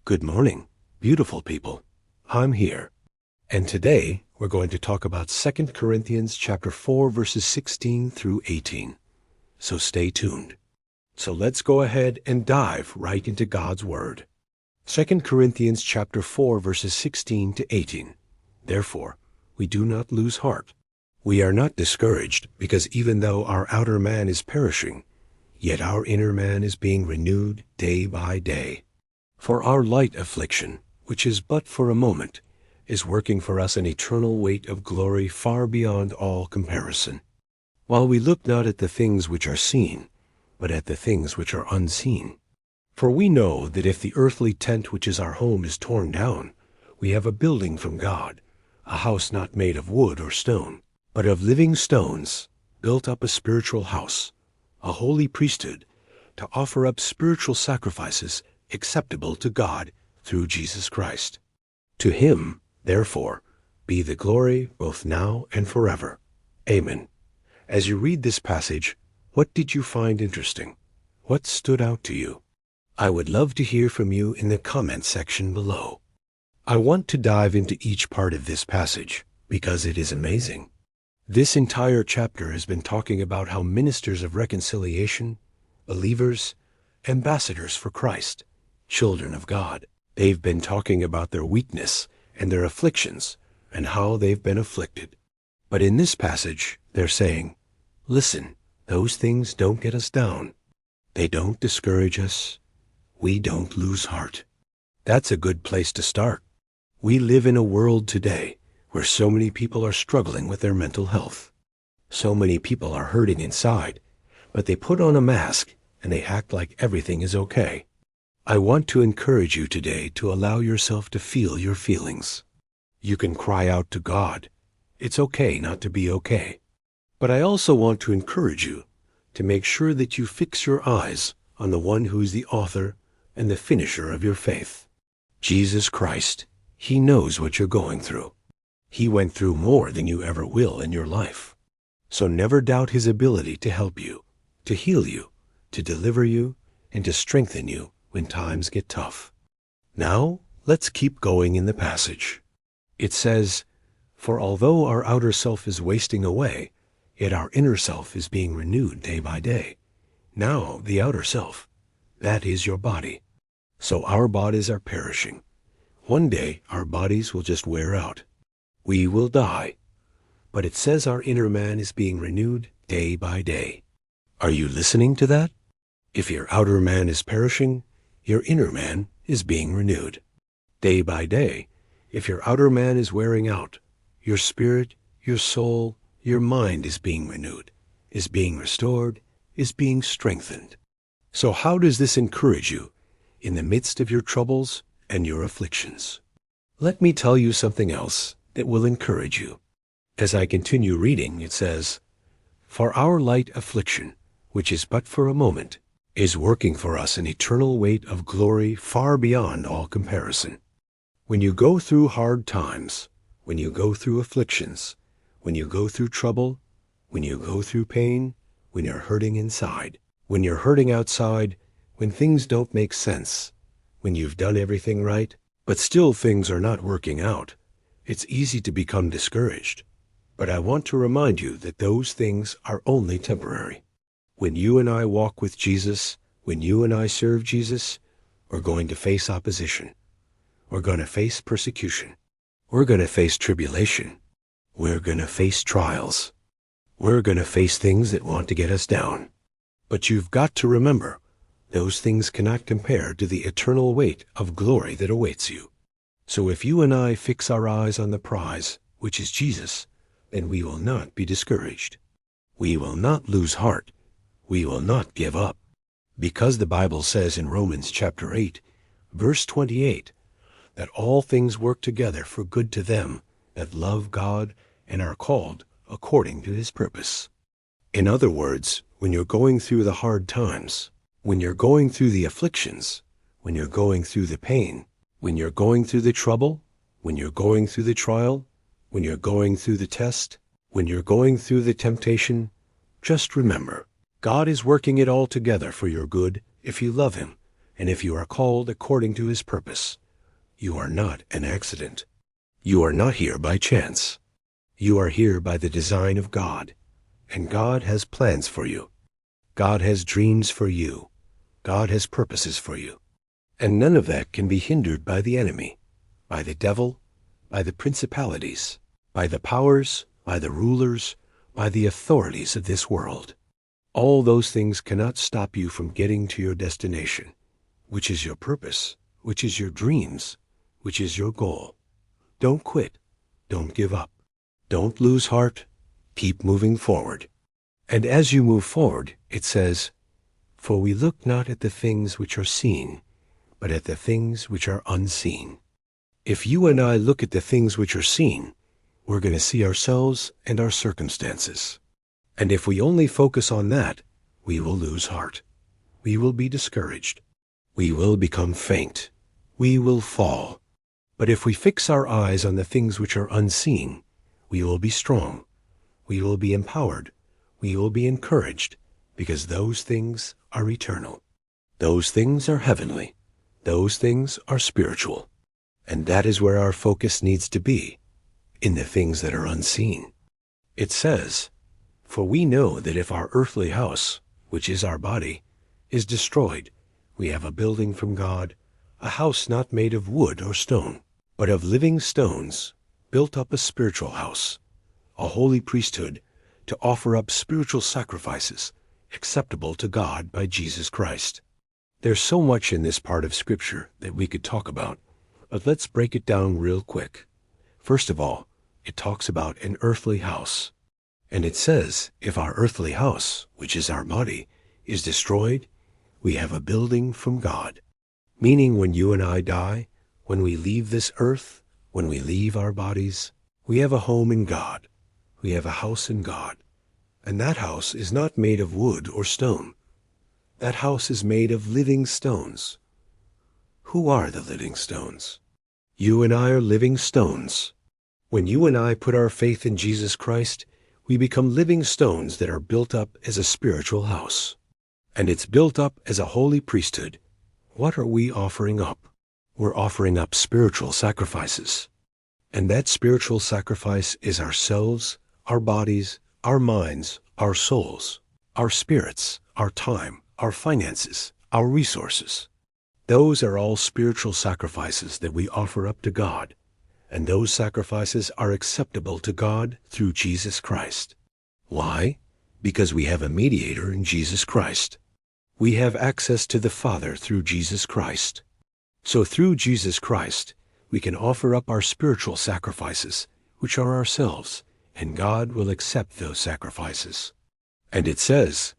Good morning, beautiful people. I'm here. And today we're going to talk about 2 Corinthians chapter 4 verses 16 through 18. So stay tuned. So let's go ahead and dive right into God's Word. 2 Corinthians chapter 4 verses 16 to 18. Therefore, we do not lose heart. We are not discouraged, because even though our outer man is perishing, yet our inner man is being renewed day by day. For our light affliction, which is but for a moment, is working for us an eternal weight of glory far beyond all comparison. While we look not at the things which are seen, but at the things which are unseen. For we know that if the earthly tent which is our home is torn down, we have a building from God, a house not made of wood or stone, but of living stones, built up a spiritual house, a holy priesthood, to offer up spiritual sacrifices acceptable to God through Jesus Christ. To him, therefore, be the glory both now and forever. Amen. As you read this passage, what did you find interesting? What stood out to you? I would love to hear from you in the comment section below. I want to dive into each part of this passage because it is amazing. This entire chapter has been talking about how ministers of reconciliation, believers, ambassadors for Christ, children of God, they've been talking about their weakness and their afflictions and how they've been afflicted. But in this passage, they're saying, listen, those things don't get us down. They don't discourage us. We don't lose heart. That's a good place to start. We live in a world today where so many people are struggling with their mental health. So many people are hurting inside, but they put on a mask and they act like everything is okay. I want to encourage you today to allow yourself to feel your feelings. You can cry out to God. It's okay not to be okay. But I also want to encourage you to make sure that you fix your eyes on the one who is the author and the finisher of your faith. Jesus Christ. He knows what you're going through. He went through more than you ever will in your life. So never doubt his ability to help you, to heal you, to deliver you, and to strengthen you when times get tough. Now, let's keep going in the passage. It says, for although our outer self is wasting away, yet our inner self is being renewed day by day. Now, the outer self, that is your body. So our bodies are perishing. One day, our bodies will just wear out. We will die. But it says our inner man is being renewed day by day. Are you listening to that? If your outer man is perishing, your inner man is being renewed. Day by day, if your outer man is wearing out, your spirit, your soul, your mind is being renewed, is being restored, is being strengthened. So how does this encourage you in the midst of your troubles and your afflictions? Let me tell you something else that will encourage you. As I continue reading, it says, for our light affliction, which is but for a moment, is working for us an eternal weight of glory far beyond all comparison. When you go through hard times, when you go through afflictions, when you go through trouble, when you go through pain, when you're hurting inside, when you're hurting outside, when things don't make sense, when you've done everything right, but still things are not working out, it's easy to become discouraged. But I want to remind you that those things are only temporary. When you and I walk with Jesus, when you and I serve Jesus, we're going to face opposition. We're going to face persecution. We're going to face tribulation. We're going to face trials. We're going to face things that want to get us down. But you've got to remember, those things cannot compare to the eternal weight of glory that awaits you. So if you and I fix our eyes on the prize, which is Jesus, then we will not be discouraged. We will not lose heart. We will not give up. Because the Bible says in Romans chapter 8, verse 28, that all things work together for good to them that love God and are called according to his purpose. In other words, when you're going through the hard times, when you're going through the afflictions, when you're going through the pain, when you're going through the trouble, when you're going through the trial, when you're going through the test, when you're going through the temptation, just remember, God is working it all together for your good if you love him, and if you are called according to his purpose, you are not an accident. You are not here by chance. You are here by the design of God, and God has plans for you. God has dreams for you. God has purposes for you. And none of that can be hindered by the enemy, by the devil, by the principalities, by the powers, by the rulers, by the authorities of this world. All those things cannot stop you from getting to your destination, which is your purpose, which is your dreams, which is your goal. Don't quit. Don't give up. Don't lose heart. Keep moving forward. And as you move forward, it says, "For we look not at the things which are seen, but at the things which are unseen." If you and I look at the things which are seen, we're going to see ourselves and our circumstances. And if we only focus on that, we will lose heart. We will be discouraged. We will become faint. We will fall. But if we fix our eyes on the things which are unseen, we will be strong. We will be empowered. We will be encouraged, because those things are eternal. Those things are heavenly. Those things are spiritual. And that is where our focus needs to be, in the things that are unseen. It says, "For we know that if our earthly house, which is our body, is destroyed, we have a building from God, a house not made of wood or stone, but of living stones, built up a spiritual house, a holy priesthood, to offer up spiritual sacrifices, acceptable to God by Jesus Christ." There's so much in this part of Scripture that we could talk about, but let's break it down real quick. First of all, it talks about an earthly house. And it says, if our earthly house, which is our body, is destroyed, we have a building from God. Meaning when you and I die, when we leave this earth, when we leave our bodies, we have a home in God. We have a house in God. And that house is not made of wood or stone. That house is made of living stones. Who are the living stones? You and I are living stones. When you and I put our faith in Jesus Christ, we become living stones that are built up as a spiritual house. And it's built up as a holy priesthood. What are we offering up? We're offering up spiritual sacrifices. And that spiritual sacrifice is ourselves, our bodies, our minds, our souls, our spirits, our time, our finances, our resources. Those are all spiritual sacrifices that we offer up to God. And those sacrifices are acceptable to God through Jesus Christ. Why? Because we have a mediator in Jesus Christ. We have access to the Father through Jesus Christ. So through Jesus Christ, we can offer up our spiritual sacrifices, which are ourselves, and God will accept those sacrifices. And it says,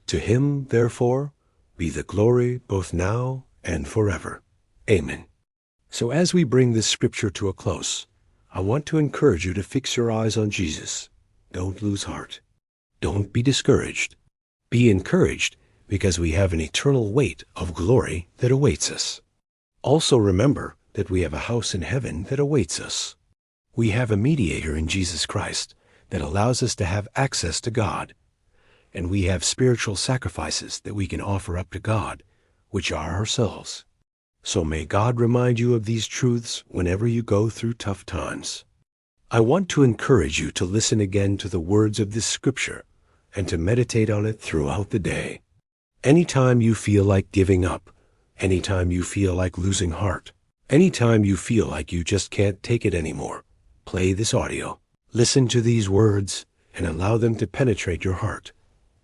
"To him, therefore, be the glory both now and forever. Amen." So as we bring this scripture to a close, I want to encourage you to fix your eyes on Jesus. Don't lose heart. Don't be discouraged. Be encouraged because we have an eternal weight of glory that awaits us. Also remember that we have a house in heaven that awaits us. We have a mediator in Jesus Christ that allows us to have access to God. And we have spiritual sacrifices that we can offer up to God, which are ourselves. So may God remind you of these truths whenever you go through tough times. I want to encourage you to listen again to the words of this scripture and to meditate on it throughout the day. Anytime you feel like giving up, anytime you feel like losing heart, anytime you feel like you just can't take it anymore, play this audio. Listen to these words and allow them to penetrate your heart,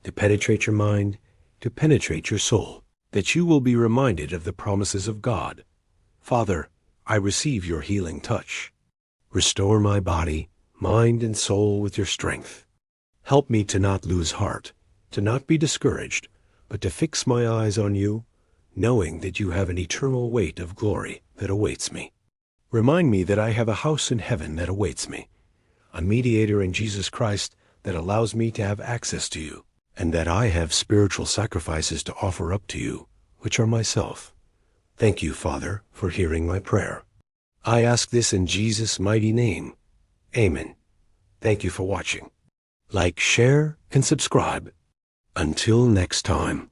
to penetrate your mind, to penetrate your soul, that you will be reminded of the promises of God. Father, I receive your healing touch. Restore my body, mind, and soul with your strength. Help me to not lose heart, to not be discouraged, but to fix my eyes on you, knowing that you have an eternal weight of glory that awaits me. Remind me that I have a house in heaven that awaits me, a mediator in Jesus Christ that allows me to have access to you, and that I have spiritual sacrifices to offer up to you, which are myself. Thank you, Father, for hearing my prayer. I ask this in Jesus' mighty name. Amen. Thank you for watching. Like, share, and subscribe. Until next time.